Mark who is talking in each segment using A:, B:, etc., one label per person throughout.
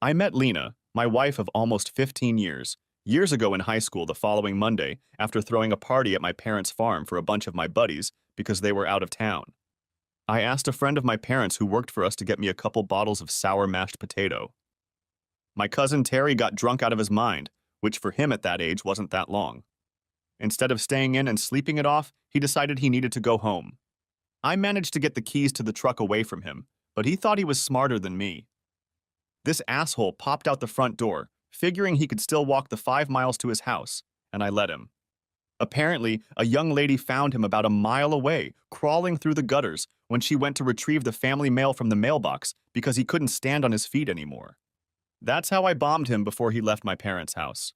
A: I met Lena, my wife of almost 15 years ago in high school the following Monday after throwing a party at my parents' farm for a bunch of my buddies because they were out of town. I asked a friend of my parents who worked for us to get me a couple bottles of sour mashed potato. My cousin Terry got drunk out of his mind, which for him at that age wasn't that long. Instead of staying in and sleeping it off, he decided he needed to go home. I managed to get the keys to the truck away from him, but he thought he was smarter than me. This asshole popped out the front door, figuring he could still walk the 5 miles to his house, and I let him. Apparently, a young lady found him about a mile away, crawling through the gutters when she went to retrieve the family mail from the mailbox because he couldn't stand on his feet anymore. That's how I bombed him before he left my parents' house.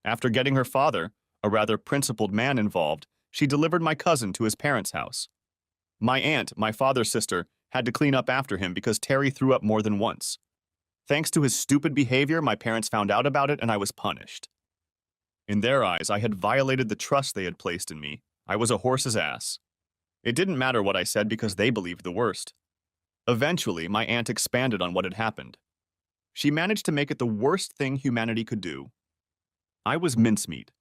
A: After getting her father, a rather principled man, involved, she delivered my cousin to his parents' house. My aunt, my father's sister, had to clean up after him because Terry threw up more than once. Thanks to his stupid behavior, my parents found out about it and I was punished. In their eyes, I had violated the trust they had placed in me. I was a horse's ass. It didn't matter what I said because they believed the worst. Eventually, my aunt expanded on what had happened. She managed to make it the worst thing humanity could do. I was mincemeat.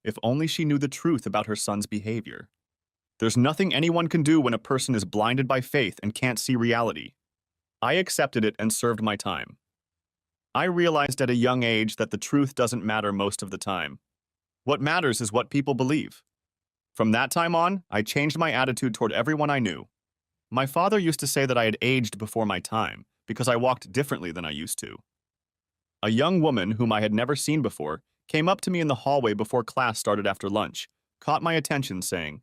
A: If only she knew the truth about her son's behavior. There's nothing anyone can do when a person is blinded by faith and can't see reality. I accepted it and served my time. I realized at a young age that the truth doesn't matter most of the time. What matters is what people believe. From that time on, I changed my attitude toward everyone I knew. My father used to say that I had aged before my time because I walked differently than I used to. A young woman whom I had never seen before came up to me in the hallway before class started after lunch, caught my attention saying,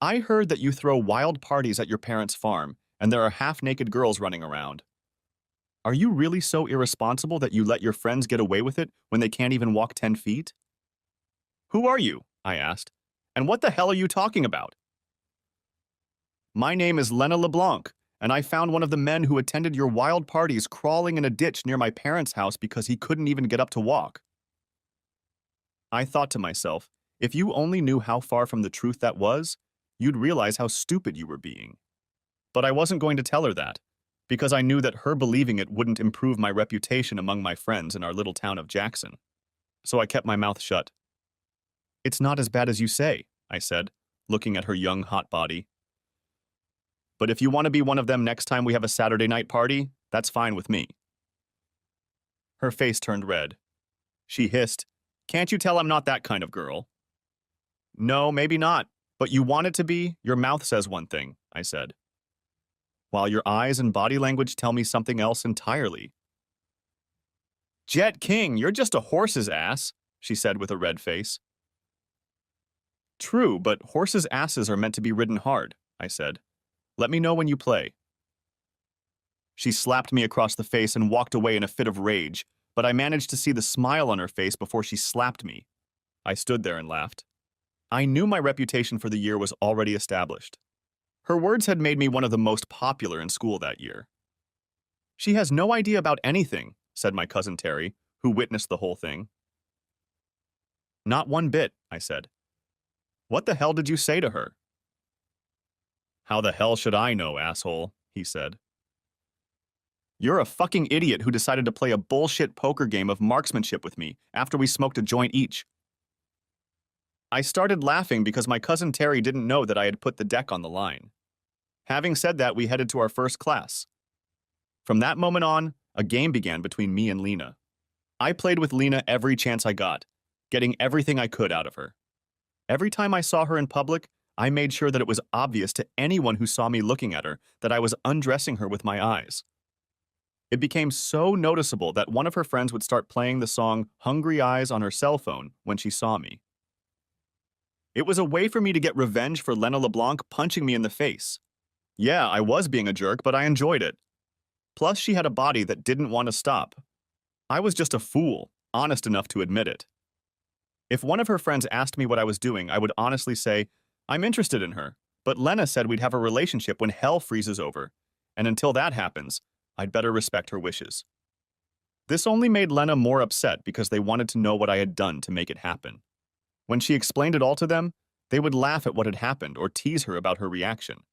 A: "I heard that you throw wild parties at your parents' farm and there are half-naked girls running around. Are you really so irresponsible that you let your friends get away with it when they can't even walk 10 feet? Who are you?" I asked. "And what the hell are you talking about?" "My name is Lena LeBlanc, and I found one of the men who attended your wild parties crawling in a ditch near my parents' house because he couldn't even get up to walk." I thought to myself, if you only knew how far from the truth that was, you'd realize how stupid you were being. But I wasn't going to tell her that, because I knew that her believing it wouldn't improve my reputation among my friends in our little town of Jackson. So I kept my mouth shut. "It's not as bad as you say," I said, looking at her young, hot body. "But if you want to be one of them next time we have a Saturday night party, that's fine with me." Her face turned red. She hissed, "Can't you tell I'm not that kind of girl?" "No, maybe not, but you want it to be. Your mouth says one thing," I said, "while your eyes and body language tell me something else entirely." "Jet King, you're just a horse's ass," she said with a red face. "True, but horses' asses are meant to be ridden hard," I said. "Let me know when you play." She slapped me across the face and walked away in a fit of rage, but I managed to see the smile on her face before she slapped me. I stood there and laughed. I knew my reputation for the year was already established. Her words had made me one of the most popular in school that year. "She has no idea about anything," said my cousin Terry, who witnessed the whole thing. "Not one bit," I said. "What the hell did you say to her?" "How the hell should I know, asshole?" he said. "You're a fucking idiot who decided to play a bullshit poker game of marksmanship with me after we smoked a joint each." I started laughing because my cousin Terry didn't know that I had put the deck on the line. Having said that, we headed to our first class. From that moment on, a game began between me and Lena. I played with Lena every chance I got, getting everything I could out of her. Every time I saw her in public, I made sure that it was obvious to anyone who saw me looking at her that I was undressing her with my eyes. It became so noticeable that one of her friends would start playing the song Hungry Eyes on her cell phone when she saw me. It was a way for me to get revenge for Lena LeBlanc punching me in the face. Yeah, I was being a jerk, but I enjoyed it. Plus, she had a body that didn't want to stop. I was just a fool, honest enough to admit it. If one of her friends asked me what I was doing, I would honestly say, "I'm interested in her, but Lena said we'd have a relationship when hell freezes over, and until that happens, I'd better respect her wishes." This only made Lena more upset because they wanted to know what I had done to make it happen. When she explained it all to them, they would laugh at what had happened or tease her about her reaction.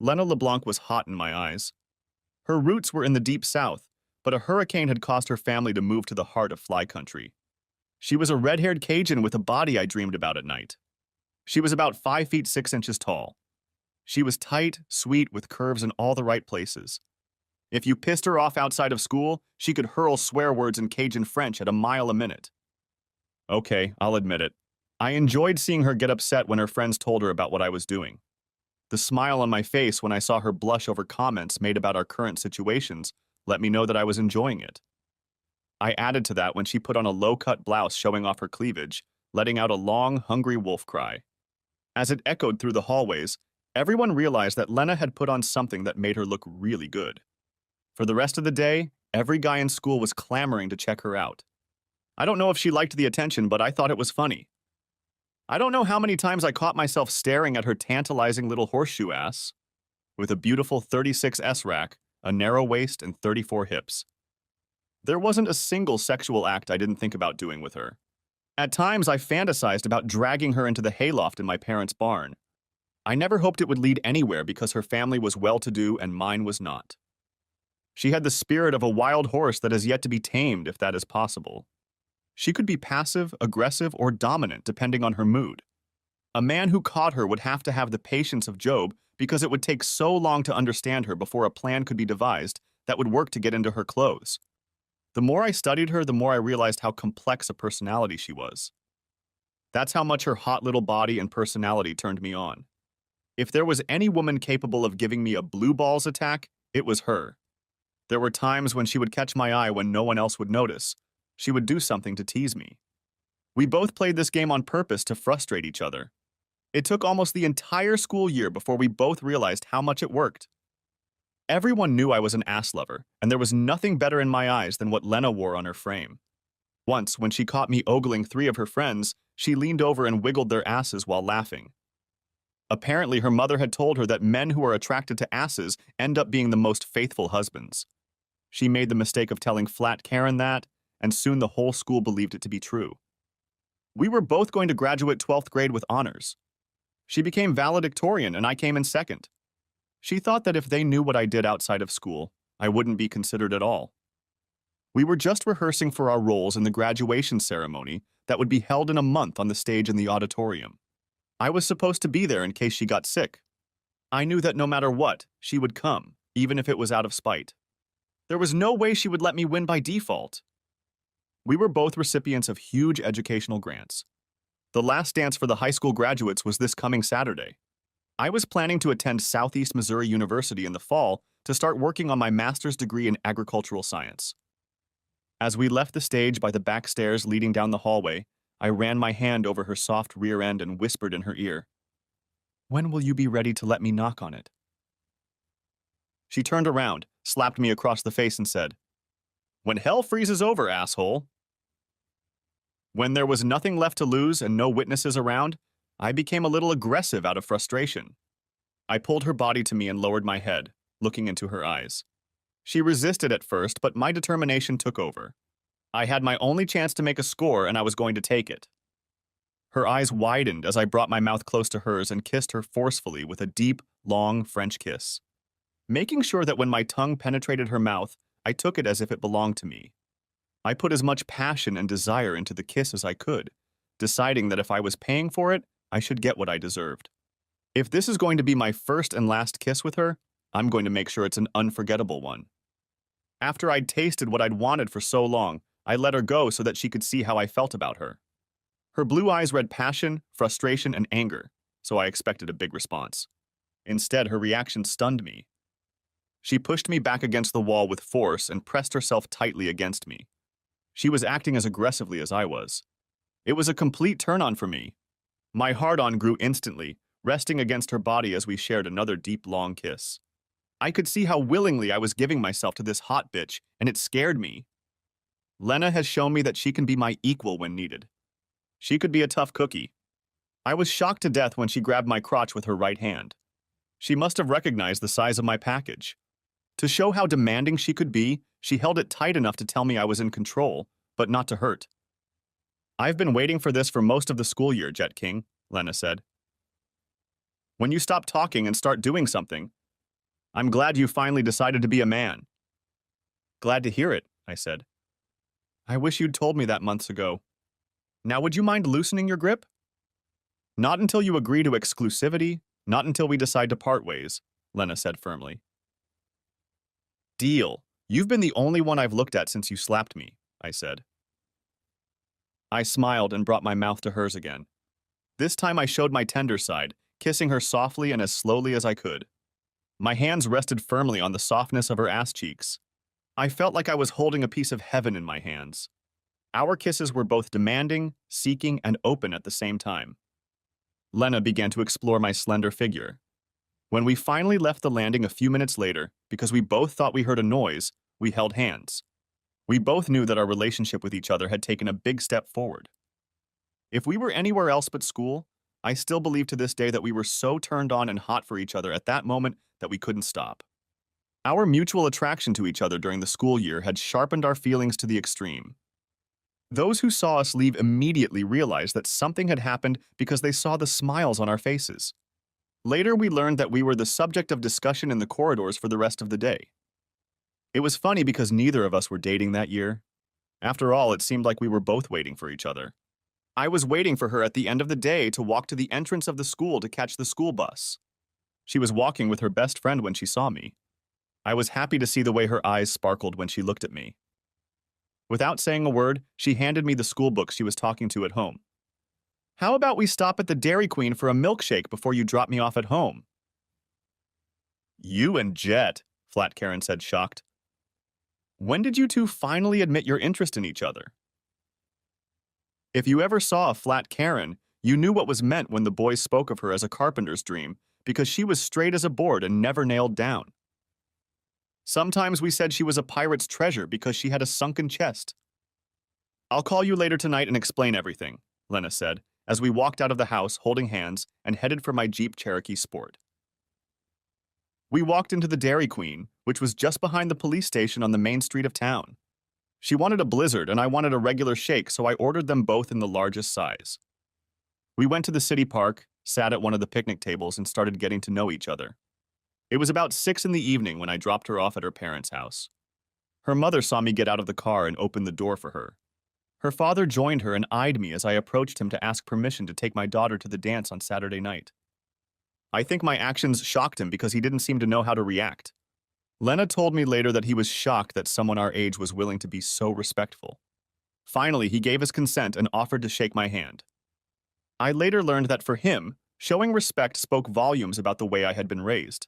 A: Lena LeBlanc was hot in my eyes. Her roots were in the deep south, but a hurricane had caused her family to move to the heart of fly country. She was a red-haired Cajun with a body I dreamed about at night. She was about 5 feet 6 inches tall. She was tight, sweet, with curves in all the right places. If you pissed her off outside of school, she could hurl swear words in Cajun French at a mile a minute. Okay, I'll admit it. I enjoyed seeing her get upset when her friends told her about what I was doing. The smile on my face when I saw her blush over comments made about our current situations let me know that I was enjoying it. I added to that when she put on a low-cut blouse showing off her cleavage, letting out a long, hungry wolf cry. As it echoed through the hallways, everyone realized that Lena had put on something that made her look really good. For the rest of the day, every guy in school was clamoring to check her out. I don't know if she liked the attention, but I thought it was funny. I don't know how many times I caught myself staring at her tantalizing little horseshoe ass, with a beautiful 36S rack, a narrow waist, and 34 hips. There wasn't a single sexual act I didn't think about doing with her. At times, I fantasized about dragging her into the hayloft in my parents' barn. I never hoped it would lead anywhere because her family was well-to-do and mine was not. She had the spirit of a wild horse that has yet to be tamed, if that is possible. She could be passive, aggressive, or dominant depending on her mood. A man who caught her would have to have the patience of Job because it would take so long to understand her before a plan could be devised that would work to get into her clothes. The more I studied her, the more I realized how complex a personality she was. That's how much her hot little body and personality turned me on. If there was any woman capable of giving me a blue balls attack, it was her. There were times when she would catch my eye when no one else would notice. She would do something to tease me. We both played this game on purpose to frustrate each other. It took almost the entire school year before we both realized how much it worked. Everyone knew I was an ass lover, and there was nothing better in my eyes than what Lena wore on her frame. Once, when she caught me ogling 3 of her friends, she leaned over and wiggled their asses while laughing. Apparently, her mother had told her that men who are attracted to asses end up being the most faithful husbands. She made the mistake of telling Flat Karen that, and soon the whole school believed it to be true. We were both going to graduate 12th grade with honors. She became valedictorian and I came in second. She thought that if they knew what I did outside of school, I wouldn't be considered at all. We were just rehearsing for our roles in the graduation ceremony that would be held in a month on the stage in the auditorium. I was supposed to be there in case she got sick. I knew that no matter what, she would come, even if it was out of spite. There was no way she would let me win by default. We were both recipients of huge educational grants. The last dance for the high school graduates was this coming Saturday. I was planning to attend Southeast Missouri University in the fall to start working on my master's degree in agricultural science. As we left the stage by the back stairs leading down the hallway, I ran my hand over her soft rear end and whispered in her ear, "When will you be ready to let me knock on it?" She turned around, slapped me across the face and said, "When hell freezes over, asshole." When there was nothing left to lose and no witnesses around, I became a little aggressive out of frustration. I pulled her body to me and lowered my head, looking into her eyes. She resisted at first, but my determination took over. I had my only chance to make a score and I was going to take it. Her eyes widened as I brought my mouth close to hers and kissed her forcefully with a deep, long French kiss. Making sure that when my tongue penetrated her mouth, I took it as if it belonged to me. I put as much passion and desire into the kiss as I could, deciding that if I was paying for it, I should get what I deserved. If this is going to be my first and last kiss with her, I'm going to make sure it's an unforgettable one. After I'd tasted what I'd wanted for so long, I let her go so that she could see how I felt about her. Her blue eyes read passion, frustration, and anger, so I expected a big response. Instead, her reaction stunned me. She pushed me back against the wall with force and pressed herself tightly against me. She was acting as aggressively as I was. It was a complete turn-on for me. My hard-on grew instantly, resting against her body as we shared another deep, long kiss. I could see how willingly I was giving myself to this hot bitch, and it scared me. Lena has shown me that she can be my equal when needed. She could be a tough cookie. I was shocked to death when she grabbed my crotch with her right hand. She must have recognized the size of my package. To show how demanding she could be, she held it tight enough to tell me I was in control, but not to hurt. "I've been waiting for this for most of the school year, Jet King," Lena said. "When you stop talking and start doing something, I'm glad you finally decided to be a man." Glad to hear it, I said. I wish you'd told me that months ago. Now would you mind loosening your grip? Not until you agree to exclusivity, not until we decide to part ways, Lena said firmly. Deal. You've been the only one I've looked at since you slapped me, I said. I smiled and brought my mouth to hers again. This time I showed my tender side, kissing her softly and as slowly as I could. My hands rested firmly on the softness of her ass cheeks. I felt like I was holding a piece of heaven in my hands. Our kisses were both demanding, seeking, and open at the same time. Lena began to explore my slender figure. When we finally left the landing a few minutes later, because we both thought we heard a noise, we held hands. We both knew that our relationship with each other had taken a big step forward. If we were anywhere else but school, I still believe to this day that we were so turned on and hot for each other at that moment that we couldn't stop. Our mutual attraction to each other during the school year had sharpened our feelings to the extreme. Those who saw us leave immediately realized that something had happened because they saw the smiles on our faces. Later, we learned that we were the subject of discussion in the corridors for the rest of the day. It was funny because neither of us were dating that year. After all, it seemed like we were both waiting for each other. I was waiting for her at the end of the day to walk to the entrance of the school to catch the school bus. She was walking with her best friend when she saw me. I was happy to see the way her eyes sparkled when she looked at me. Without saying a word, she handed me the school books she was talking to at home. How about we stop at the Dairy Queen for a milkshake before you drop me off at home? You and Jet, Flat Karen said, shocked. When did you two finally admit your interest in each other? If you ever saw a Flat Karen, you knew what was meant when the boys spoke of her as a carpenter's dream, because she was straight as a board and never nailed down. Sometimes we said she was a pirate's treasure because she had a sunken chest. I'll call you later tonight and explain everything, Lena said, as we walked out of the house holding hands and headed for my Jeep Cherokee Sport. We walked into the Dairy Queen, which was just behind the police station on the main street of town. She wanted a Blizzard and I wanted a regular shake, so I ordered them both in the largest size. We went to the city park, sat at one of the picnic tables, and started getting to know each other. It was about 6 in the evening when I dropped her off at her parents' house. Her mother saw me get out of the car and opened the door for her. Her father joined her and eyed me as I approached him to ask permission to take my daughter to the dance on Saturday night. I think my actions shocked him because he didn't seem to know how to react. Lena told me later that he was shocked that someone our age was willing to be so respectful. Finally, he gave his consent and offered to shake my hand. I later learned that for him, showing respect spoke volumes about the way I had been raised.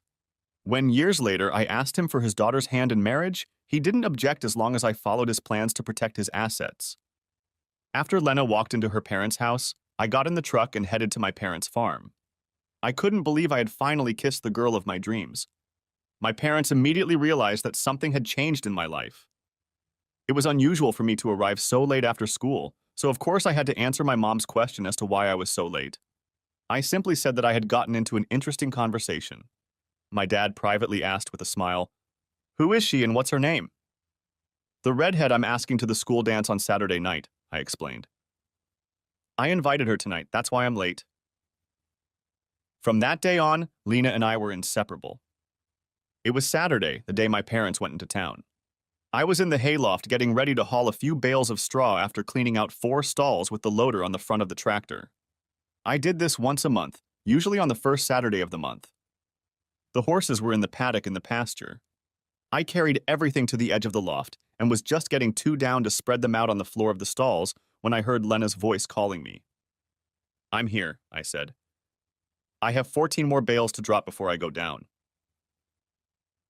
A: When years later I asked him for his daughter's hand in marriage, he didn't object as long as I followed his plans to protect his assets. After Lena walked into her parents' house, I got in the truck and headed to my parents' farm. I couldn't believe I had finally kissed the girl of my dreams. My parents immediately realized that something had changed in my life. It was unusual for me to arrive so late after school, so of course I had to answer my mom's question as to why I was so late. I simply said that I had gotten into an interesting conversation. My dad privately asked with a smile, "Who is she and what's her name?" "The redhead I'm asking to the school dance on Saturday night," I explained. "I invited her tonight, that's why I'm late." From that day on, Lena and I were inseparable. It was Saturday, the day my parents went into town. I was in the hayloft getting ready to haul a few bales of straw after cleaning out 4 stalls with the loader on the front of the tractor. I did this once a month, usually on the first Saturday of the month. The horses were in the paddock in the pasture. I carried everything to the edge of the loft and was just getting 2 down to spread them out on the floor of the stalls when I heard Lena's voice calling me. "I'm here," I said. "I have 14 more bales to drop before I go down."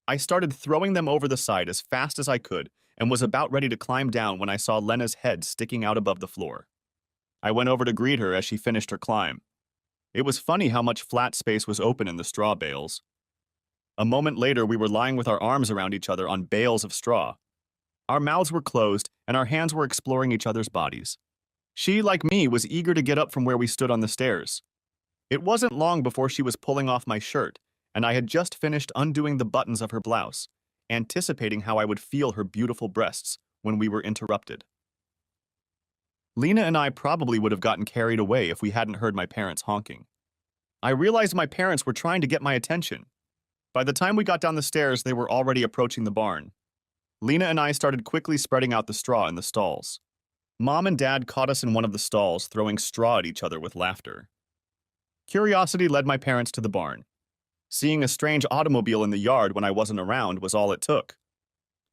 A: I started throwing them over the side as fast as I could and was about ready to climb down when I saw Lena's head sticking out above the floor. I went over to greet her as she finished her climb. It was funny how much flat space was open in the straw bales. A moment later, we were lying with our arms around each other on bales of straw. Our mouths were closed and our hands were exploring each other's bodies. She, like me, was eager to get up from where we stood on the stairs. It wasn't long before she was pulling off my shirt, and I had just finished undoing the buttons of her blouse, anticipating how I would feel her beautiful breasts when we were interrupted. Lena and I probably would have gotten carried away if we hadn't heard my parents honking. I realized my parents were trying to get my attention. By the time we got down the stairs, they were already approaching the barn. Lena and I started quickly spreading out the straw in the stalls. Mom and Dad caught us in one of the stalls throwing straw at each other with laughter. Curiosity led my parents to the barn. Seeing a strange automobile in the yard when I wasn't around was all it took.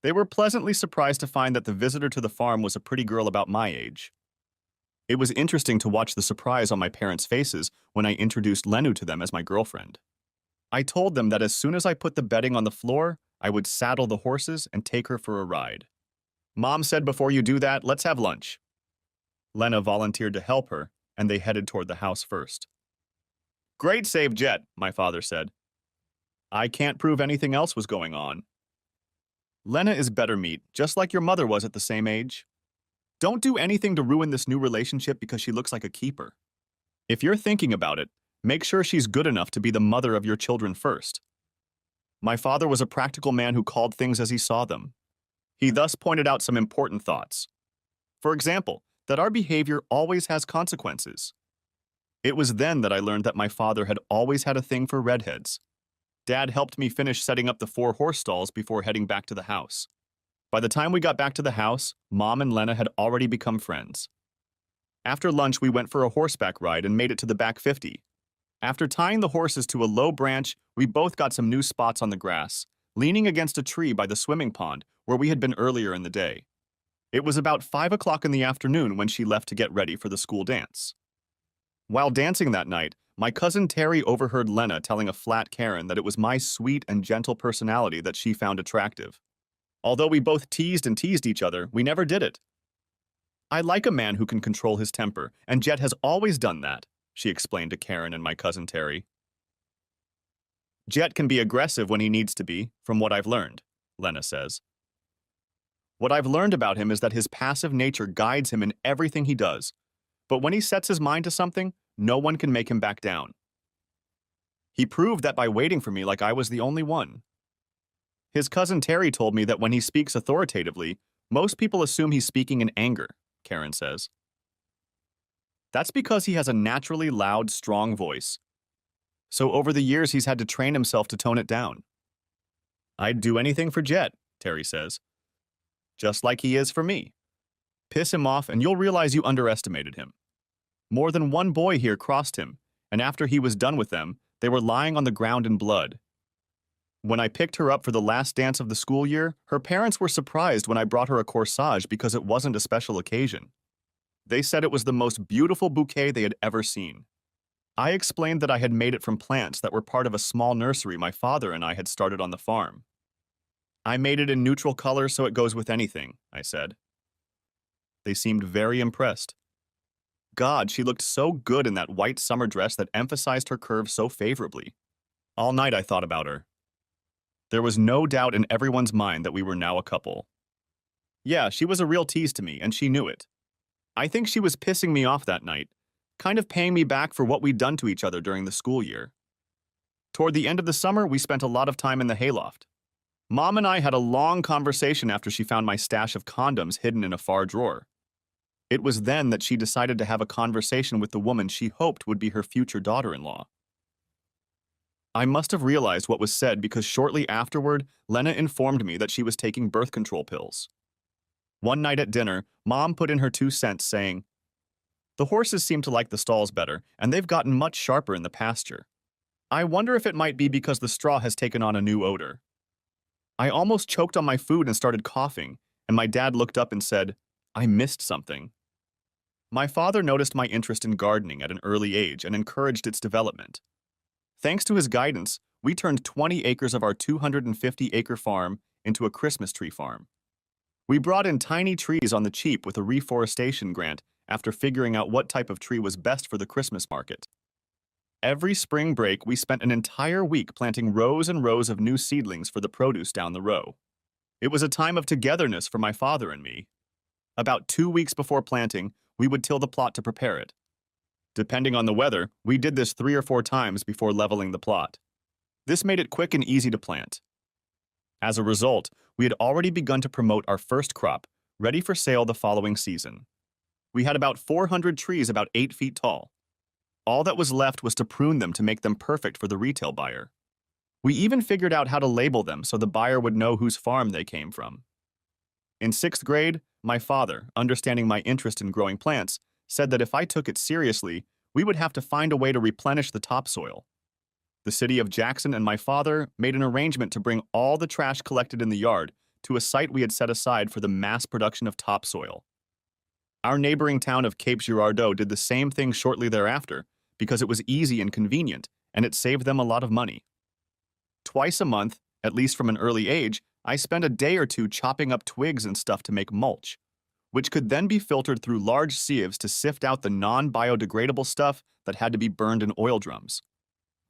A: They were pleasantly surprised to find that the visitor to the farm was a pretty girl about my age. It was interesting to watch the surprise on my parents' faces when I introduced Lenu to them as my girlfriend. I told them that as soon as I put the bedding on the floor, I would saddle the horses and take her for a ride. Mom said, "Before you do that, let's have lunch." Lena volunteered to help her, and they headed toward the house first. "Great save, Jet," my father said. I can't prove anything else was going on. Lena is better meat, just like your mother was at the same age. Don't do anything to ruin this new relationship because she looks like a keeper. If you're thinking about it, make sure she's good enough to be the mother of your children first. My father was a practical man who called things as he saw them. He thus pointed out some important thoughts. For example, that our behavior always has consequences. It was then that I learned that my father had always had a thing for redheads. Dad helped me finish setting up the 4 horse stalls before heading back to the house. By the time we got back to the house, Mom and Lena had already become friends. After lunch, we went for a horseback ride and made it to the back 50. After tying the horses to a low branch, we both got some new spots on the grass, leaning against a tree by the swimming pond where we had been earlier in the day. It was about 5 o'clock in the afternoon when she left to get ready for the school dance. While dancing that night, my cousin Terry overheard Lena telling a flat Karen that it was my sweet and gentle personality that she found attractive. Although we both teased and teased each other, we never did it. "I like a man who can control his temper, and Jet has always done that," she explained to Karen and my cousin Terry. "Jet can be aggressive when he needs to be, from what I've learned," Lena says. "What I've learned about him is that his passive nature guides him in everything he does. But when he sets his mind to something, no one can make him back down. He proved that by waiting for me like I was the only one." His cousin Terry told me that when he speaks authoritatively, most people assume he's speaking in anger, Karen says. "That's because he has a naturally loud, strong voice. So over the years, he's had to train himself to tone it down." "I'd do anything for Jet," Terry says. "Just like he is for me. Piss him off and you'll realize you underestimated him. More than one boy here crossed him, and after he was done with them, they were lying on the ground in blood. When I picked her up for the last dance of the school year, her parents were surprised when I brought her a corsage because it wasn't a special occasion. They said it was the most beautiful bouquet they had ever seen. I explained that I had made it from plants that were part of a small nursery my father and I had started on the farm. "I made it in neutral color so it goes with anything," I said. They seemed very impressed. God, she looked so good in that white summer dress that emphasized her curves so favorably. All night I thought about her. There was no doubt in everyone's mind that we were now a couple. Yeah, she was a real tease to me, and she knew it. I think she was pissing me off that night, kind of paying me back for what we'd done to each other during the school year. Toward the end of the summer, we spent a lot of time in the hayloft. Mom and I had a long conversation after she found my stash of condoms hidden in a far drawer. It was then that she decided to have a conversation with the woman she hoped would be her future daughter-in-law. I must have realized what was said because shortly afterward, Lena informed me that she was taking birth control pills. One night at dinner, Mom put in her 2 cents saying, "The horses seem to like the stalls better, and they've gotten much sharper in the pasture. I wonder if it might be because the straw has taken on a new odor." I almost choked on my food and started coughing, and my dad looked up and said, "I missed something." My father noticed my interest in gardening at an early age and encouraged its development. Thanks to his guidance, we turned 20 acres of our 250-acre farm into a Christmas tree farm. We brought in tiny trees on the cheap with a reforestation grant after figuring out what type of tree was best for the Christmas market. Every spring break, we spent an entire week planting rows and rows of new seedlings for the produce down the row. It was a time of togetherness for my father and me. About 2 weeks before planting, we would till the plot to prepare it. Depending on the weather, we did this 3 or 4 times before leveling the plot. This made it quick and easy to plant. As a result, we had already begun to promote our first crop, ready for sale the following season. We had about 400 trees about 8 feet tall. All that was left was to prune them to make them perfect for the retail buyer. We even figured out how to label them so the buyer would know whose farm they came from. In sixth grade, my father, understanding my interest in growing plants, said that if I took it seriously, we would have to find a way to replenish the topsoil. The city of Jackson and my father made an arrangement to bring all the trash collected in the yard to a site we had set aside for the mass production of topsoil. Our neighboring town of Cape Girardeau did the same thing shortly thereafter because it was easy and convenient, and it saved them a lot of money. Twice a month, at least from an early age, I spent a day or two chopping up twigs and stuff to make mulch, which could then be filtered through large sieves to sift out the non-biodegradable stuff that had to be burned in oil drums.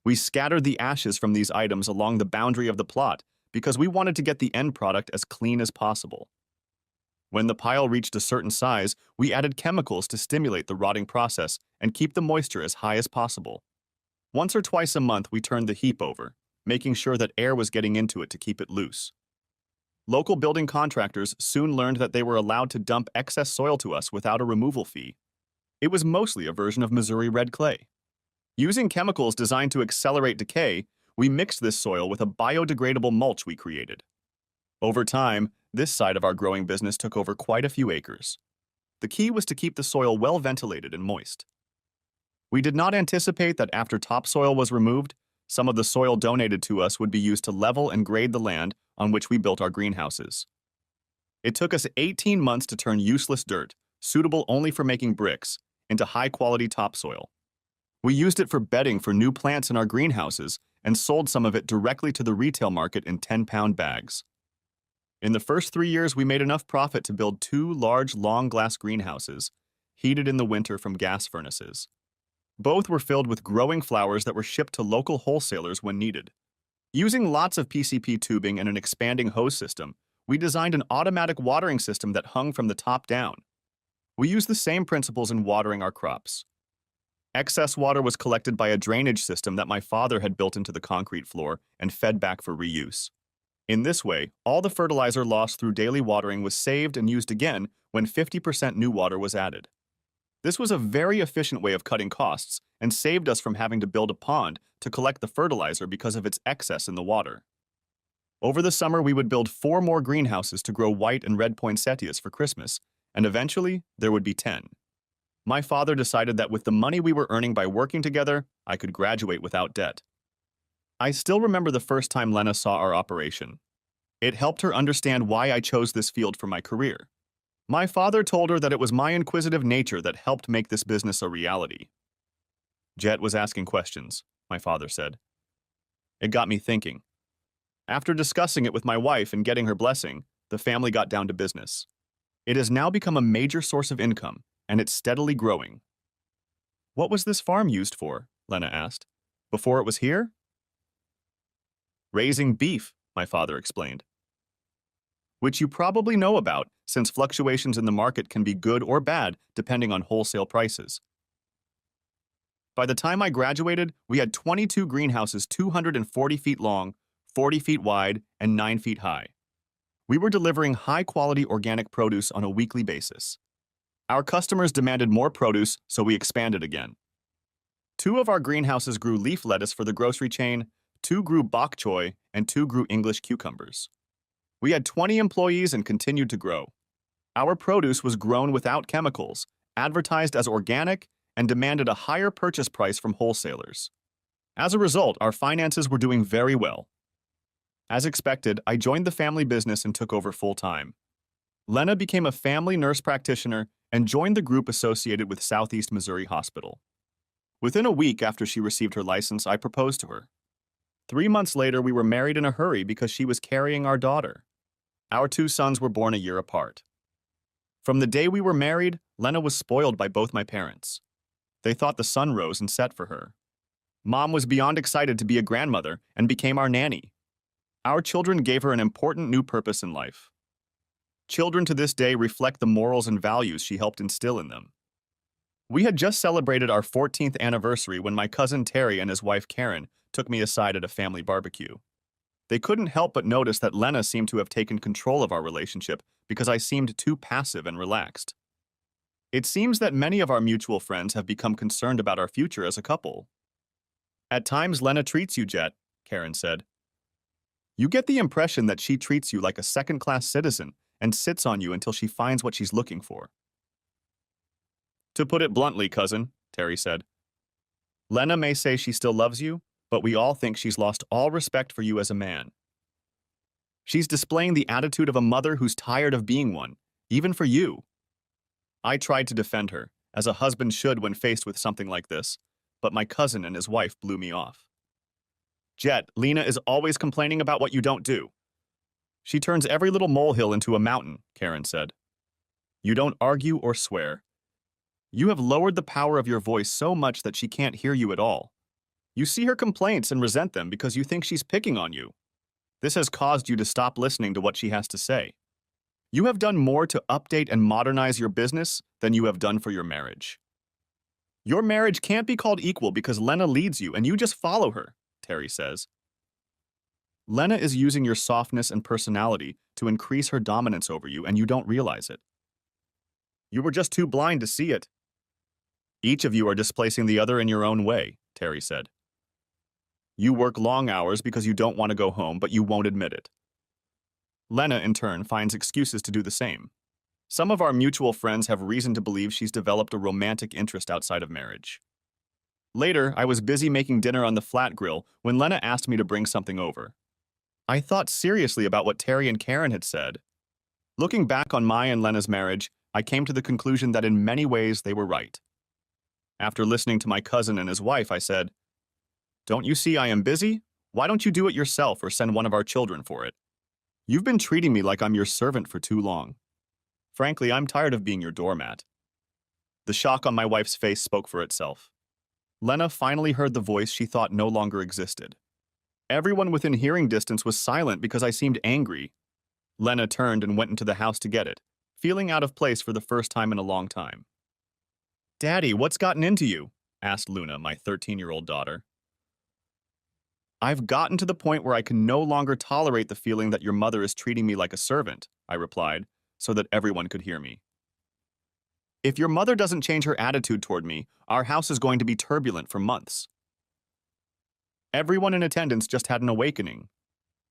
A: We scattered the ashes from these items along the boundary of the plot because we wanted to get the end product as clean as possible. When the pile reached a certain size, we added chemicals to stimulate the rotting process and keep the moisture as high as possible. Once or twice a month, we turned the heap over, making sure that air was getting into it to keep it loose. Local building contractors soon learned that they were allowed to dump excess soil to us without a removal fee. It was mostly a version of Missouri red clay. Using chemicals designed to accelerate decay, we mixed this soil with a biodegradable mulch we created. Over time, this side of our growing business took over quite a few acres. The key was to keep the soil well ventilated and moist. We did not anticipate that after topsoil was removed, some of the soil donated to us would be used to level and grade the land on which we built our greenhouses. It took us 18 months to turn useless dirt, suitable only for making bricks, into high-quality topsoil. We used it for bedding for new plants in our greenhouses and sold some of it directly to the retail market in 10-pound bags. In the first 3 years, we made enough profit to build 2 large, long-glass greenhouses, heated in the winter from gas furnaces. Both were filled with growing flowers that were shipped to local wholesalers when needed. Using lots of PCP tubing and an expanding hose system, we designed an automatic watering system that hung from the top down. We used the same principles in watering our crops. Excess water was collected by a drainage system that my father had built into the concrete floor and fed back for reuse. In this way, all the fertilizer lost through daily watering was saved and used again when 50% new water was added. This was a very efficient way of cutting costs and saved us from having to build a pond to collect the fertilizer because of its excess in the water. Over the summer, we would build 4 more greenhouses to grow white and red poinsettias for Christmas, and eventually, there would be 10. My father decided that with the money we were earning by working together, I could graduate without debt. I still remember the first time Lena saw our operation. It helped her understand why I chose this field for my career. My father told her that it was my inquisitive nature that helped make this business a reality. Jet was asking questions, my father said. It got me thinking. After discussing it with my wife and getting her blessing, the family got down to business. It has now become a major source of income, and it's steadily growing. What was this farm used for? Lena asked. Before it was here? Raising beef, my father explained. Which you probably know about, since fluctuations in the market can be good or bad depending on wholesale prices. By the time I graduated, we had 22 greenhouses 240 feet long, 40 feet wide, and 9 feet high. We were delivering high-quality organic produce on a weekly basis. Our customers demanded more produce, so we expanded again. 2 of our greenhouses grew leaf lettuce for the grocery chain, 2 grew bok choy, and 2 grew English cucumbers. We had 20 employees and continued to grow. Our produce was grown without chemicals, advertised as organic, and demanded a higher purchase price from wholesalers. As a result, our finances were doing very well. As expected, I joined the family business and took over full-time. Lena became a family nurse practitioner and joined the group associated with Southeast Missouri Hospital. Within a week after she received her license, I proposed to her. 3 months later, we were married in a hurry because she was carrying our daughter. Our 2 sons were born a year apart. From the day we were married, Lena was spoiled by both my parents. They thought the sun rose and set for her. Mom was beyond excited to be a grandmother and became our nanny. Our children gave her an important new purpose in life. Children to this day reflect the morals and values she helped instill in them. We had just celebrated our 14th anniversary when my cousin Terry and his wife Karen took me aside at a family barbecue. They couldn't help but notice that Lena seemed to have taken control of our relationship because I seemed too passive and relaxed. It seems that many of our mutual friends have become concerned about our future as a couple. At times, Lena treats you, Jet, Karen said. You get the impression that she treats you like a second-class citizen and sits on you until she finds what she's looking for. To put it bluntly, cousin, Terry said, Lena may say she still loves you, but we all think she's lost all respect for you as a man. She's displaying the attitude of a mother who's tired of being one, even for you. I tried to defend her, as a husband should when faced with something like this, but my cousin and his wife blew me off. Jet, Lena is always complaining about what you don't do. She turns every little molehill into a mountain, Karen said. You don't argue or swear. You have lowered the power of your voice so much that she can't hear you at all. You see her complaints and resent them because you think she's picking on you. This has caused you to stop listening to what she has to say. You have done more to update and modernize your business than you have done for your marriage. Your marriage can't be called equal because Lena leads you and you just follow her, Terry says. Lena is using your softness and personality to increase her dominance over you, and you don't realize it. You were just too blind to see it. Each of you are displacing the other in your own way, Terry said. You work long hours because you don't want to go home, but you won't admit it. Lena, in turn, finds excuses to do the same. Some of our mutual friends have reason to believe she's developed a romantic interest outside of marriage. Later, I was busy making dinner on the flat grill when Lena asked me to bring something over. I thought seriously about what Terry and Karen had said. Looking back on my and Lena's marriage, I came to the conclusion that in many ways they were right. After listening to my cousin and his wife, I said, Don't you see I am busy? Why don't you do it yourself or send one of our children for it? You've been treating me like I'm your servant for too long. Frankly, I'm tired of being your doormat. The shock on my wife's face spoke for itself. Lena finally heard the voice she thought no longer existed. Everyone within hearing distance was silent because I seemed angry. Lena turned and went into the house to get it, feeling out of place for the first time in a long time. Daddy, what's gotten into you? Asked Luna, my 13-year-old daughter. I've gotten to the point where I can no longer tolerate the feeling that your mother is treating me like a servant, I replied, so that everyone could hear me. If your mother doesn't change her attitude toward me, our house is going to be turbulent for months. Everyone in attendance just had an awakening.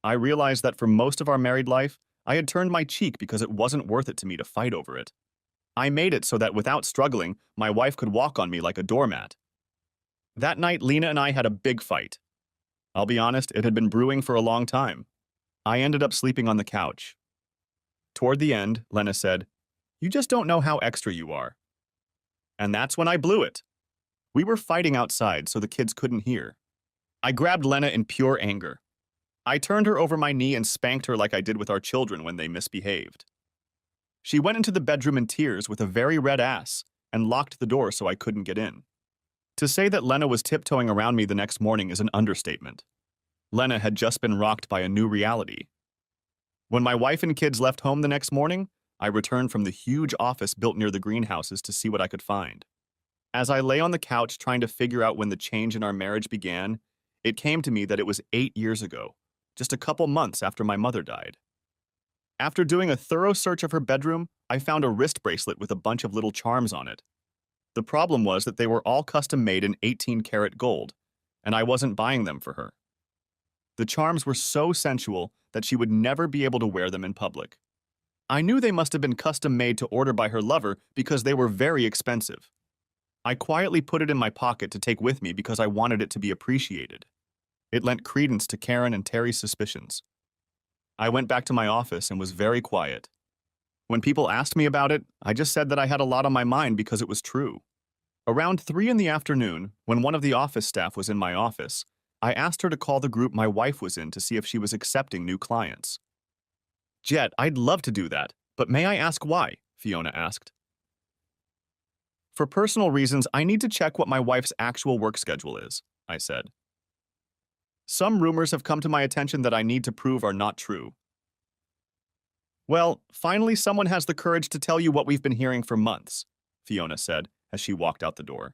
A: I realized that for most of our married life, I had turned my cheek because it wasn't worth it to me to fight over it. I made it so that without struggling, my wife could walk on me like a doormat. That night, Lena and I had a big fight. I'll be honest, it had been brewing for a long time. I ended up sleeping on the couch. Toward the end, Lena said, You just don't know how extra you are. And that's when I blew it. We were fighting outside so the kids couldn't hear. I grabbed Lena in pure anger. I turned her over my knee and spanked her like I did with our children when they misbehaved. She went into the bedroom in tears with a very red ass and locked the door so I couldn't get in. To say that Lena was tiptoeing around me the next morning is an understatement. Lena had just been rocked by a new reality. When my wife and kids left home the next morning, I returned from the huge office built near the greenhouses to see what I could find. As I lay on the couch trying to figure out when the change in our marriage began, it came to me that it was 8 years ago, just a couple months after my mother died. After doing a thorough search of her bedroom, I found a wrist bracelet with a bunch of little charms on it. The problem was that they were all custom-made in 18-karat gold, and I wasn't buying them for her. The charms were so sensual that she would never be able to wear them in public. I knew they must have been custom-made to order by her lover because they were very expensive. I quietly put it in my pocket to take with me because I wanted it to be appreciated. It lent credence to Karen and Terry's suspicions. I went back to my office and was very quiet. When people asked me about it, I just said that I had a lot on my mind because it was true. Around 3 in the afternoon, when one of the office staff was in my office, I asked her to call the group my wife was in to see if she was accepting new clients. Jet, I'd love to do that, but may I ask why? Fiona asked. For personal reasons, I need to check what my wife's actual work schedule is, I said. Some rumors have come to my attention that I need to prove are not true. Well, finally someone has the courage to tell you what we've been hearing for months, Fiona said as she walked out the door.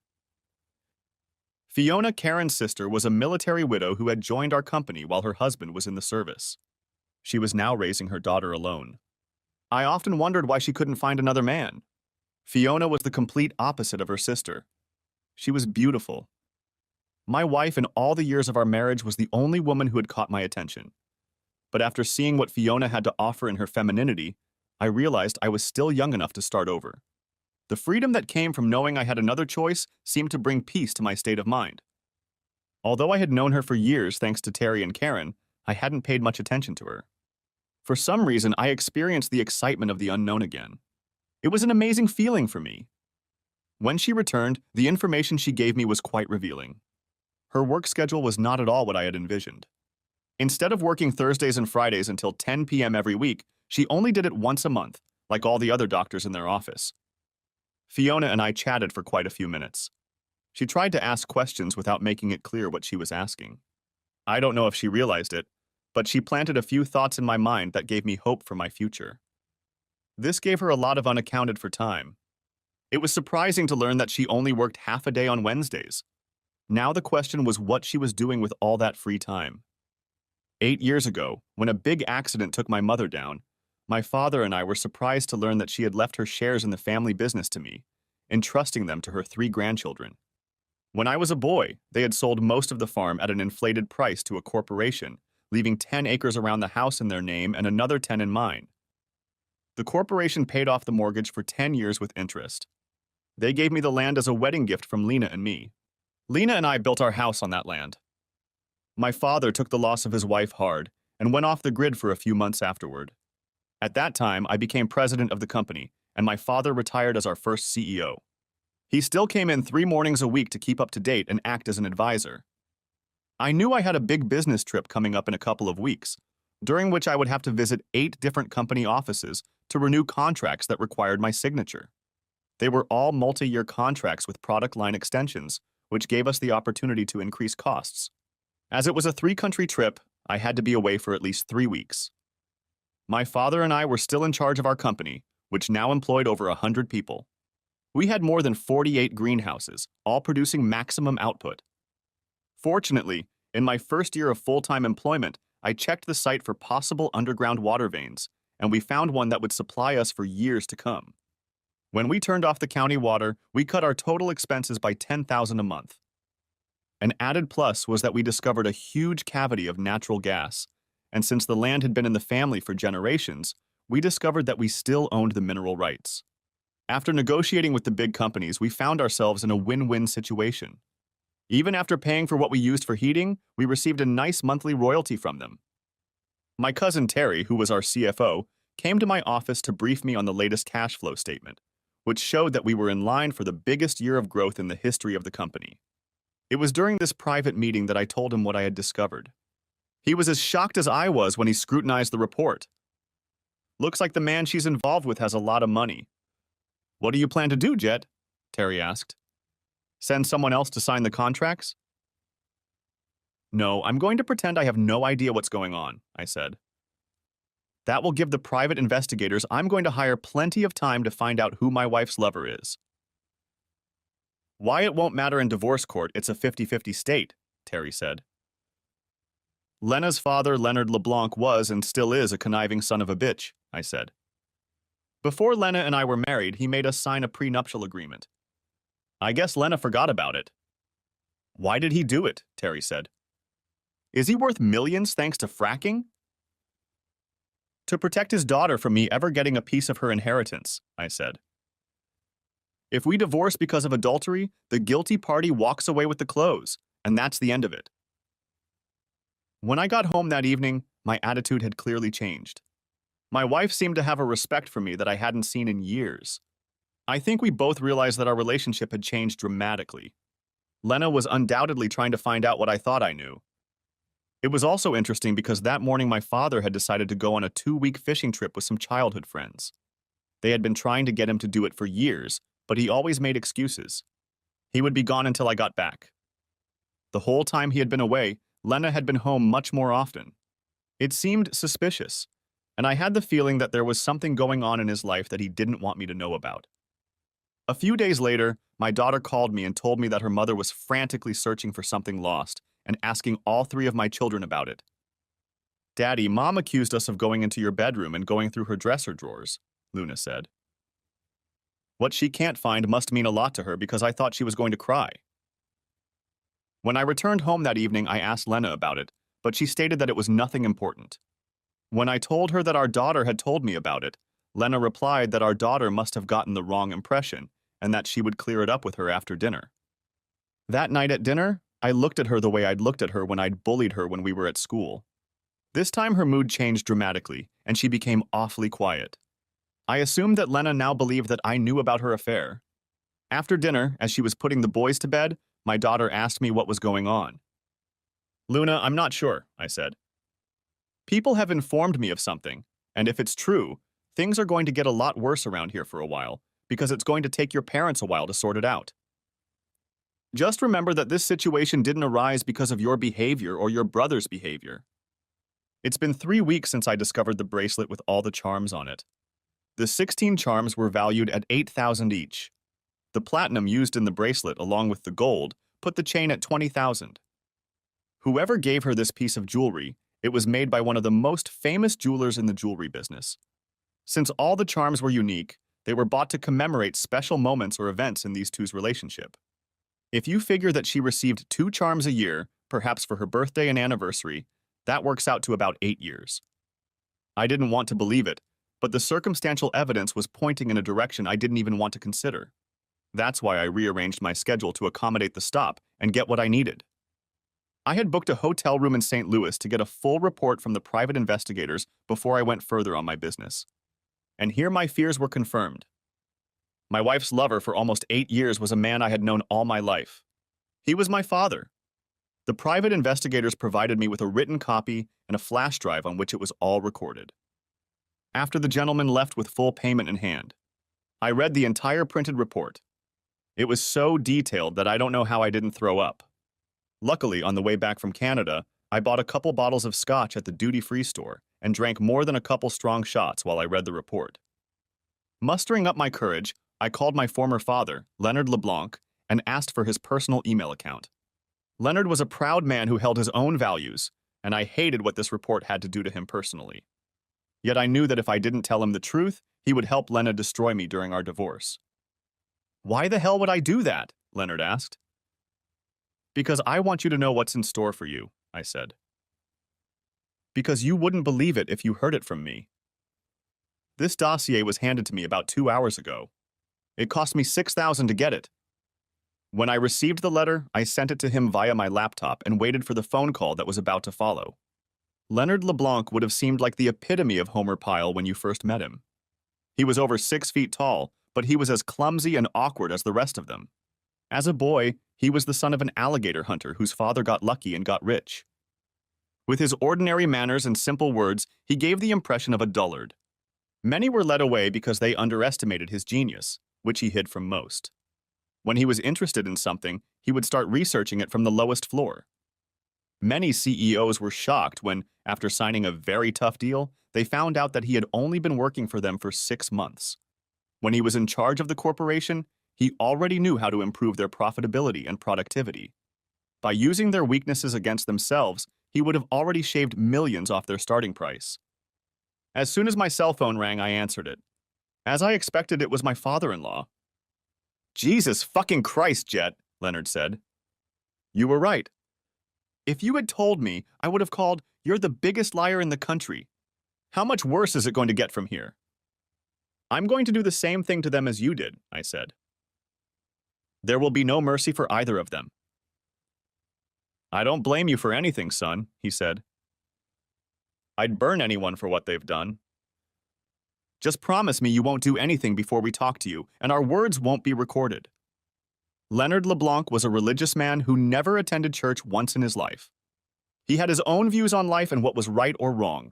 A: Fiona, Karen's sister, was a military widow who had joined our company while her husband was in the service. She was now raising her daughter alone. I often wondered why she couldn't find another man. Fiona was the complete opposite of her sister. She was beautiful. My wife in all the years of our marriage was the only woman who had caught my attention. But after seeing what Fiona had to offer in her femininity, I realized I was still young enough to start over. The freedom that came from knowing I had another choice seemed to bring peace to my state of mind. Although I had known her for years thanks to Terry and Karen, I hadn't paid much attention to her. For some reason, I experienced the excitement of the unknown again. It was an amazing feeling for me. When she returned, the information she gave me was quite revealing. Her work schedule was not at all what I had envisioned. Instead of working Thursdays and Fridays until 10 p.m. every week, she only did it once a month, like all the other doctors in their office. Fiona and I chatted for quite a few minutes. She tried to ask questions without making it clear what she was asking. I don't know if she realized it, but she planted a few thoughts in my mind that gave me hope for my future. This gave her a lot of unaccounted for time. It was surprising to learn that she only worked half a day on Wednesdays. Now the question was what she was doing with all that free time. 8 years ago, when a big accident took my mother down, my father and I were surprised to learn that she had left her shares in the family business to me, entrusting them to her 3 grandchildren. When I was a boy, they had sold most of the farm at an inflated price to a corporation, leaving 10 acres around the house in their name and another 10 in mine. The corporation paid off the mortgage for 10 years with interest. They gave me the land as a wedding gift from Lena and me. Lena and I built our house on that land. My father took the loss of his wife hard and went off the grid for a few months afterward. At that time, I became president of the company, and my father retired as our first CEO. He still came in 3 mornings a week to keep up to date and act as an advisor. I knew I had a big business trip coming up in a couple of weeks, during which I would have to visit 8 different company offices to renew contracts that required my signature. They were all multi-year contracts with product line extensions, which gave us the opportunity to increase costs. As it was a 3-country trip, I had to be away for at least 3 weeks. My father and I were still in charge of our company, which now employed over 100 people. We had more than 48 greenhouses, all producing maximum output. Fortunately, in my first year of full-time employment, I checked the site for possible underground water veins, and we found one that would supply us for years to come. When we turned off the county water, we cut our total expenses by $10,000 a month. An added plus was that we discovered a huge cavity of natural gas, and since the land had been in the family for generations, we discovered that we still owned the mineral rights. After negotiating with the big companies, we found ourselves in a win-win situation. Even after paying for what we used for heating, we received a nice monthly royalty from them. My cousin Terry, who was our CFO, came to my office to brief me on the latest cash flow statement, which showed that we were in line for the biggest year of growth in the history of the company. It was during this private meeting that I told him what I had discovered. He was as shocked as I was when he scrutinized the report. "Looks like the man she's involved with has a lot of money." "What do you plan to do, Jet?" Terry asked. "Send someone else to sign the contracts?" "No, I'm going to pretend I have no idea what's going on," I said. "That will give the private investigators I'm going to hire plenty of time to find out who my wife's lover is." "Why it won't matter in divorce court, it's a 50-50 state," Terry said. "Lena's father, Leonard LeBlanc, was and still is a conniving son of a bitch," I said. "Before Lena and I were married, he made us sign a prenuptial agreement. I guess Lena forgot about it." "Why did he do it?" Terry said. "Is he worth millions thanks to fracking?" "To protect his daughter from me ever getting a piece of her inheritance," I said. "If we divorce because of adultery, the guilty party walks away with the clothes, and that's the end of it." When I got home that evening, my attitude had clearly changed. My wife seemed to have a respect for me that I hadn't seen in years. I think we both realized that our relationship had changed dramatically. Lena was undoubtedly trying to find out what I thought I knew. It was also interesting because that morning my father had decided to go on a 2-week fishing trip with some childhood friends. They had been trying to get him to do it for years, but he always made excuses. He would be gone until I got back. The whole time he had been away, Lena had been home much more often. It seemed suspicious, and I had the feeling that there was something going on in his life that he didn't want me to know about. A few days later, my daughter called me and told me that her mother was frantically searching for something lost and asking all 3 of my children about it. "Daddy, Mom accused us of going into your bedroom and going through her dresser drawers," Luna said. "What she can't find must mean a lot to her because I thought she was going to cry." When I returned home that evening, I asked Lena about it, but she stated that it was nothing important. When I told her that our daughter had told me about it, Lena replied that our daughter must have gotten the wrong impression and that she would clear it up with her after dinner. That night at dinner, I looked at her the way I'd looked at her when I'd bullied her when we were at school. This time her mood changed dramatically, and she became awfully quiet. I assumed that Lena now believed that I knew about her affair. After dinner, as she was putting the boys to bed, my daughter asked me what was going on. "Luna, I'm not sure," I said. "People have informed me of something, and if it's true, things are going to get a lot worse around here for a while, because it's going to take your parents a while to sort it out. Just remember that this situation didn't arise because of your behavior or your brother's behavior. It's been 3 weeks since I discovered the bracelet with all the charms on it. The 16 charms were valued at $8,000 each. The platinum used in the bracelet, along with the gold, put the chain at $20,000. Whoever gave her this piece of jewelry, it was made by one of the most famous jewelers in the jewelry business. Since all the charms were unique, they were bought to commemorate special moments or events in these two's relationship. If you figure that she received 2 charms a year, perhaps for her birthday and anniversary, that works out to about 8 years. I didn't want to believe it, but the circumstantial evidence was pointing in a direction I didn't even want to consider. That's why I rearranged my schedule to accommodate the stop and get what I needed. I had booked a hotel room in St. Louis to get a full report from the private investigators before I went further on my business. And here my fears were confirmed. My wife's lover for almost 8 years was a man I had known all my life. He was my father. The private investigators provided me with a written copy and a flash drive on which it was all recorded. After the gentleman left with full payment in hand, I read the entire printed report. It was so detailed that I don't know how I didn't throw up. Luckily, on the way back from Canada, I bought a couple bottles of scotch at the duty-free store and drank more than a couple strong shots while I read the report. Mustering up my courage, I called my former father, Leonard LeBlanc, and asked for his personal email account. Leonard was a proud man who held his own values, and I hated what this report had to do to him personally. Yet I knew that if I didn't tell him the truth, he would help Lena destroy me during our divorce. "Why the hell would I do that?" Leonard asked. "Because I want you to know what's in store for you," I said. "Because you wouldn't believe it if you heard it from me. This dossier was handed to me about 2 hours ago. It cost me $6,000 to get it. When I received the letter, I sent it to him via my laptop and waited for the phone call that was about to follow. Leonard LeBlanc would have seemed like the epitome of Homer Pyle when you first met him. He was over 6 feet tall, but he was as clumsy and awkward as the rest of them. As a boy, he was the son of an alligator hunter whose father got lucky and got rich. With his ordinary manners and simple words, he gave the impression of a dullard. Many were led away because they underestimated his genius, which he hid from most. When he was interested in something, he would start researching it from the lowest floor. Many CEOs were shocked when, after signing a very tough deal, they found out that he had only been working for them for 6 months. When he was in charge of the corporation, he already knew how to improve their profitability and productivity. By using their weaknesses against themselves, he would have already shaved millions off their starting price. As soon as my cell phone rang, I answered it. As I expected, it was my father-in-law. "Jesus fucking Christ, Jet," Leonard said. "You were right. If you had told me, I would have called, 'You're the biggest liar in the country.' How much worse is it going to get from here?" "I'm going to do the same thing to them as you did," I said. "There will be no mercy for either of them." "I don't blame you for anything, son," he said. "I'd burn anyone for what they've done. Just promise me you won't do anything before we talk to you, and our words won't be recorded." Leonard LeBlanc was a religious man who never attended church once in his life. He had his own views on life and what was right or wrong.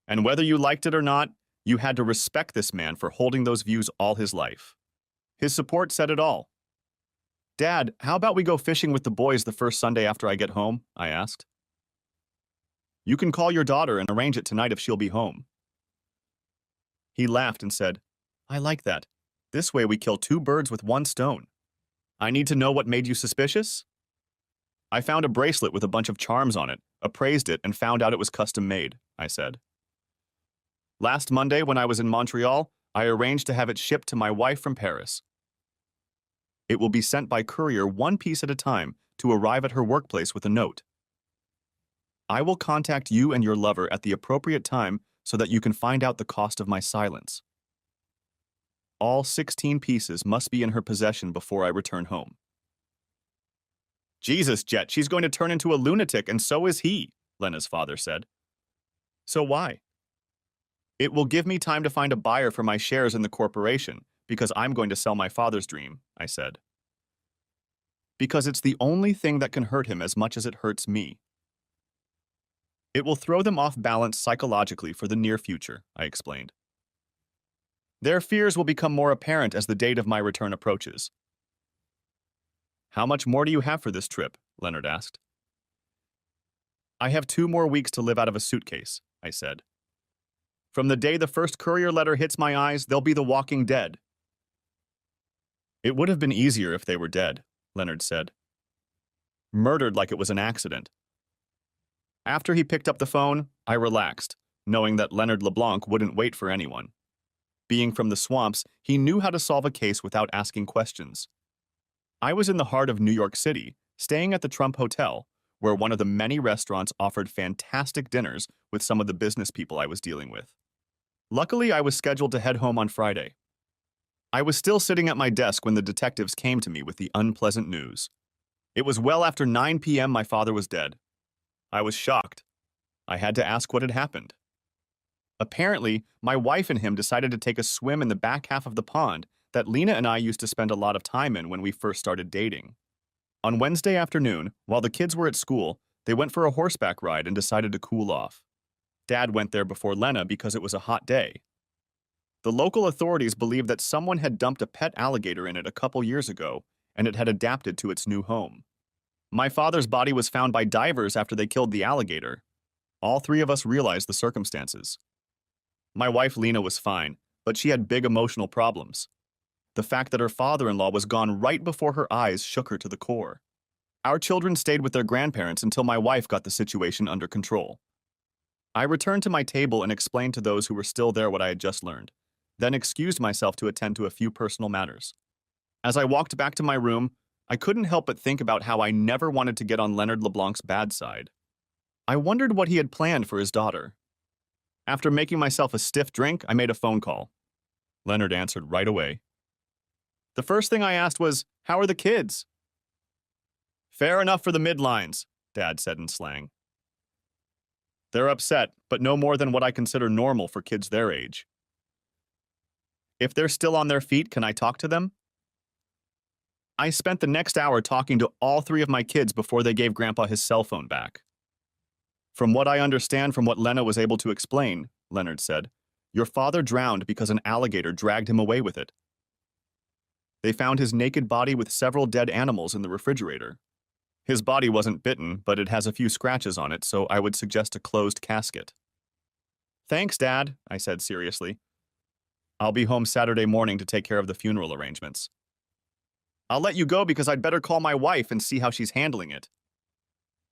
A: And whether you liked it or not, you had to respect this man for holding those views all his life. His support said it all. "Dad, how about we go fishing with the boys the first Sunday after I get home?" I asked. "You can call your daughter and arrange it tonight if she'll be home." He laughed and said, "I like that. This way we kill 2 birds with 1 stone. I need to know what made you suspicious?" "I found a bracelet with a bunch of charms on it, appraised it, and found out it was custom made," I said. "Last Monday, when I was in Montreal, I arranged to have it shipped to my wife from Paris. It will be sent by courier 1 piece at a time to arrive at her workplace with a note. I will contact you and your lover at the appropriate time so that you can find out the cost of my silence. All 16 pieces must be in her possession before I return home. Jesus, Jet, she's going to turn into a lunatic, and so is he, Lena's father said. So why? It will give me time to find a buyer for my shares in the corporation, because I'm going to sell my father's dream, I said. Because it's the only thing that can hurt him as much as it hurts me. It will throw them off balance psychologically for the near future, I explained. Their fears will become more apparent as the date of my return approaches. How much more do you have for this trip? Leonard asked. I have 2 more weeks to live out of a suitcase, I said. From the day the first courier letter hits my eyes, they'll be the walking dead. It would have been easier if they were dead, Leonard said. Murdered like it was an accident. After he picked up the phone, I relaxed, knowing that Leonard LeBlanc wouldn't wait for anyone. Being from the swamps, he knew how to solve a case without asking questions. I was in the heart of New York City, staying at the Trump Hotel, where one of the many restaurants offered fantastic dinners with some of the business people I was dealing with. Luckily, I was scheduled to head home on Friday. I was still sitting at my desk when the detectives came to me with the unpleasant news. It was well after 9 p.m. my father was dead. I was shocked. I had to ask what had happened. Apparently, my wife and him decided to take a swim in the back half of the pond that Lena and I used to spend a lot of time in when we first started dating. On Wednesday afternoon, while the kids were at school, they went for a horseback ride and decided to cool off. Dad went there before Lena because it was a hot day. The local authorities believed that someone had dumped a pet alligator in it a couple years ago, and it had adapted to its new home. My father's body was found by divers after they killed the alligator. All 3 of us realized the circumstances. My wife Lena was fine, but she had big emotional problems. The fact that her father-in-law was gone right before her eyes shook her to the core. Our children stayed with their grandparents until my wife got the situation under control. I returned to my table and explained to those who were still there what I had just learned, then excused myself to attend to a few personal matters. As I walked back to my room, I couldn't help but think about how I never wanted to get on Leonard LeBlanc's bad side. I wondered what he had planned for his daughter. After making myself a stiff drink, I made a phone call. Leonard answered right away. The first thing I asked was, "How are the kids?" "Fair enough for the midlines," Dad said in slang. "They're upset, but no more than what I consider normal for kids their age." "If they're still on their feet, can I talk to them?" I spent the next hour talking to all 3 of my kids before they gave Grandpa his cell phone back. From what I understand from what Lena was able to explain, Leonard said, your father drowned because an alligator dragged him away with it. They found his naked body with several dead animals in the refrigerator. His body wasn't bitten, but it has a few scratches on it, so I would suggest a closed casket. Thanks, Dad, I said seriously. I'll be home Saturday morning to take care of the funeral arrangements. I'll let you go because I'd better call my wife and see how she's handling it.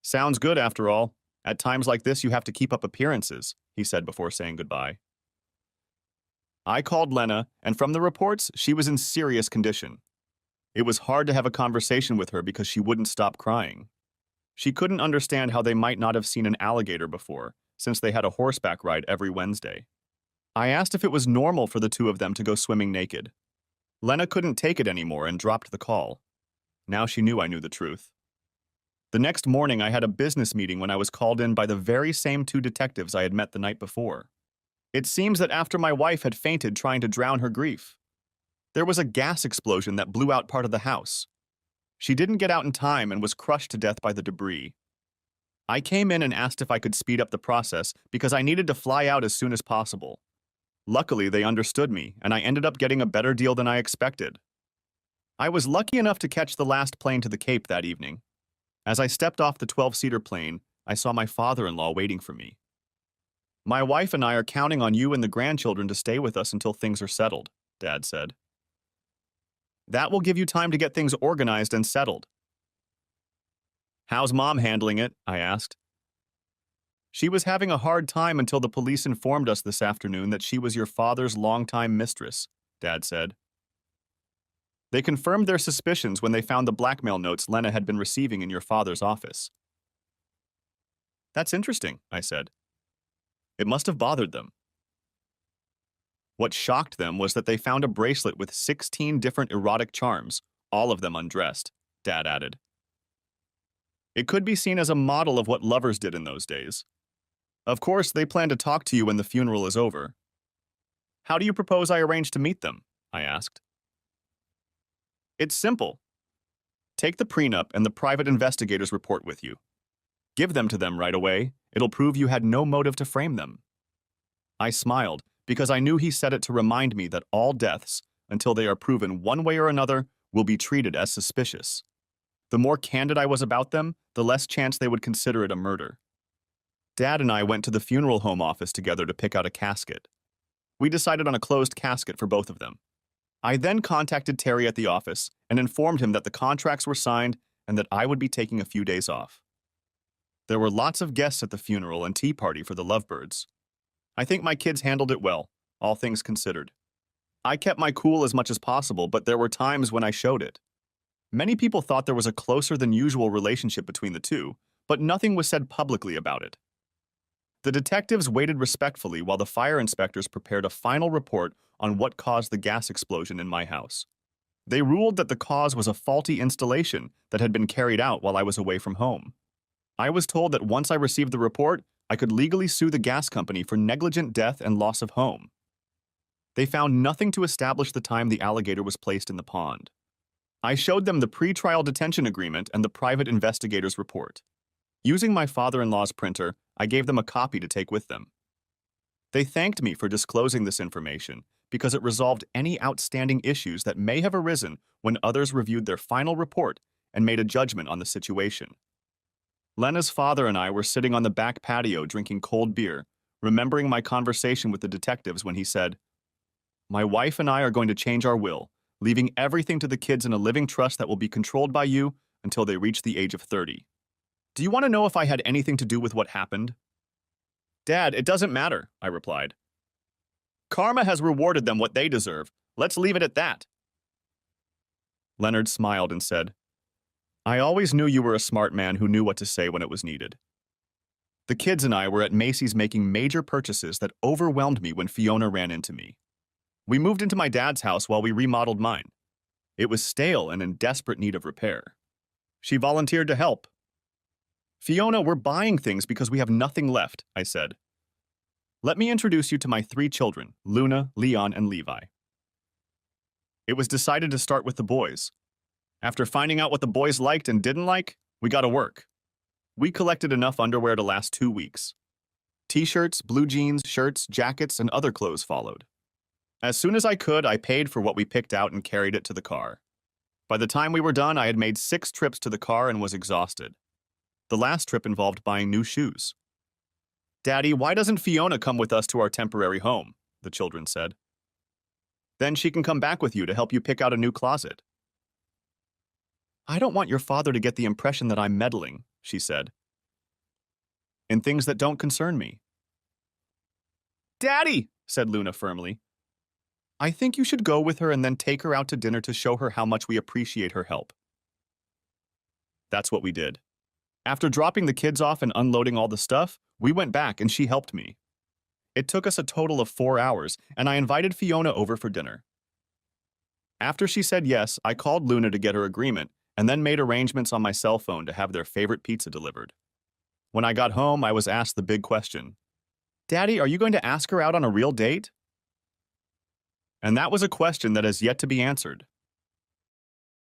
A: Sounds good, after all. At times like this, you have to keep up appearances, he said before saying goodbye. I called Lena, and from the reports, she was in serious condition. It was hard to have a conversation with her because she wouldn't stop crying. She couldn't understand how they might not have seen an alligator before, since they had a horseback ride every Wednesday. I asked if it was normal for the 2 of them to go swimming naked. Lena couldn't take it anymore and dropped the call. Now she knew I knew the truth. The next morning, I had a business meeting when I was called in by the very same 2 detectives I had met the night before. It seems that after my wife had fainted trying to drown her grief, there was a gas explosion that blew out part of the house. She didn't get out in time and was crushed to death by the debris. I came in and asked if I could speed up the process because I needed to fly out as soon as possible. Luckily, they understood me, and I ended up getting a better deal than I expected. I was lucky enough to catch the last plane to the Cape that evening. As I stepped off the 12-seater plane, I saw my father-in-law waiting for me. My wife and I are counting on you and the grandchildren to stay with us until things are settled, Dad said. That will give you time to get things organized and settled. How's Mom handling it? I asked. She was having a hard time until the police informed us this afternoon that she was your father's longtime mistress, Dad said. They confirmed their suspicions when they found the blackmail notes Lena had been receiving in your father's office. That's interesting, I said. It must have bothered them. What shocked them was that they found a bracelet with 16 different erotic charms, all of them undressed, Dad added. It could be seen as a model of what lovers did in those days. Of course, they plan to talk to you when the funeral is over. How do you propose I arrange to meet them? I asked. It's simple. Take the prenup and the private investigator's report with you. Give them to them right away. It'll prove you had no motive to frame them. I smiled because I knew he said it to remind me that all deaths, until they are proven one way or another, will be treated as suspicious. The more candid I was about them, the less chance they would consider it a murder. Dad and I went to the funeral home office together to pick out a casket. We decided on a closed casket for both of them. I then contacted Terry at the office and informed him that the contracts were signed and that I would be taking a few days off. There were lots of guests at the funeral and tea party for the lovebirds. I think my kids handled it well, all things considered. I kept my cool as much as possible, but there were times when I showed it. Many people thought there was a closer than usual relationship between the two, but nothing was said publicly about it. The detectives waited respectfully while the fire inspectors prepared a final report on what caused the gas explosion in my house. They ruled that the cause was a faulty installation that had been carried out while I was away from home. I was told that once I received the report, I could legally sue the gas company for negligent death and loss of home. They found nothing to establish the time the alligator was placed in the pond. I showed them the pre-trial detention agreement and the private investigator's report. Using my father-in-law's printer, I gave them a copy to take with them. They thanked me for disclosing this information because it resolved any outstanding issues that may have arisen when others reviewed their final report and made a judgment on the situation. Lena's father and I were sitting on the back patio drinking cold beer, remembering my conversation with the detectives when he said, "My wife and I are going to change our will, leaving everything to the kids in a living trust that will be controlled by you until they reach the age of 30. Do you want to know if I had anything to do with what happened?" "Dad, it doesn't matter," I replied. "Karma has rewarded them what they deserve. Let's leave it at that." Leonard smiled and said, "I always knew you were a smart man who knew what to say when it was needed." The kids and I were at Macy's making major purchases that overwhelmed me when Fiona ran into me. We moved into my dad's house while we remodeled mine. It was stale and in desperate need of repair. She volunteered to help. "Fiona, we're buying things because we have nothing left," I said. "Let me introduce you to my 3 children, Luna, Leon, and Levi." It was decided to start with the boys. After finding out what the boys liked and didn't like, we got to work. We collected enough underwear to last 2 weeks. T-shirts, blue jeans, shirts, jackets, and other clothes followed. As soon as I could, I paid for what we picked out and carried it to the car. By the time we were done, I had made 6 trips to the car and was exhausted. The last trip involved buying new shoes. "Daddy, why doesn't Fiona come with us to our temporary home?" the children said. "Then she can come back with you to help you pick out a new closet." "I don't want your father to get the impression that I'm meddling," she said, "in things that don't concern me." "Daddy," said Luna firmly, "I think you should go with her and then take her out to dinner to show her how much we appreciate her help." That's what we did. After dropping the kids off and unloading all the stuff, we went back and she helped me. It took us a total of 4 hours, and I invited Fiona over for dinner. After she said yes, I called Luna to get her agreement and then made arrangements on my cell phone to have their favorite pizza delivered. When I got home, I was asked the big question, "Daddy, are you going to ask her out on a real date?" And that was a question that has yet to be answered.